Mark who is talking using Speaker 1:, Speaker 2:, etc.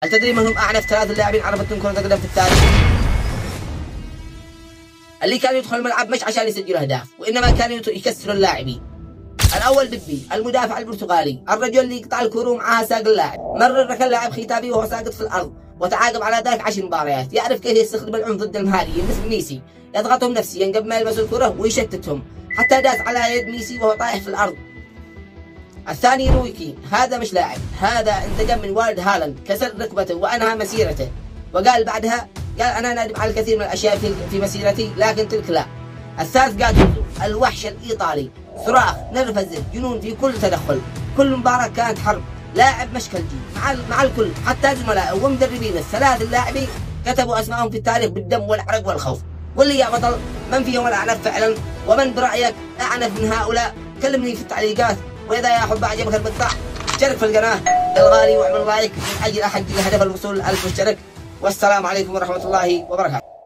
Speaker 1: هل تدري من هم أعنف 3 لاعبين عرفتهم كرة القدم في التاريخ؟ اللي كانوا يدخلوا الملعب مش عشان يسجلوا أهداف، وإنما كانوا يكسروا اللاعبين. الأول بيبي المدافع البرتغالي، الرجل اللي يقطع الكرة ومعها ساق اللاعب، مرر ركن لاعب ختافي وهو ساقط في الأرض، وتعاقب على ذلك 10 مباريات، يعرف كيف يستخدم العنف ضد المهاريين مثل ميسي، يضغطهم نفسيا قبل ما يلمسوا الكرة ويشتتهم، حتى داس على يد ميسي وهو طايح في الأرض. الثاني روي كين، هذا مش لاعب، هذا انتقم من والد هالاند، كسر ركبته وأنهى مسيرته، وقال بعدها أنا نادم على الكثير من الأشياء في مسيرتي لكن تلك لا. الثالث جاتوزو، الوحش الإيطالي، صراخ، نرفزه، جنون في كل تدخل، كل مباراة كانت حرب، لاعب مشكلجي مع الكل، حتى زملائه ومدربين ال3 اللاعبين كتبوا أسمائهم في التاريخ بالدم والعرق والخوف. قل لي يا بطل، من فيهم الأعنف فعلا؟ ومن برأيك أعنف من هؤلاء؟ كلمني في التعليقات. وإذا يا حب أعجبك المقطع اشترك في القناة الغالي واعمل لايك من أجل أحقق هدف الوصول ل 1000 مشترك. والسلام عليكم ورحمة الله وبركاته.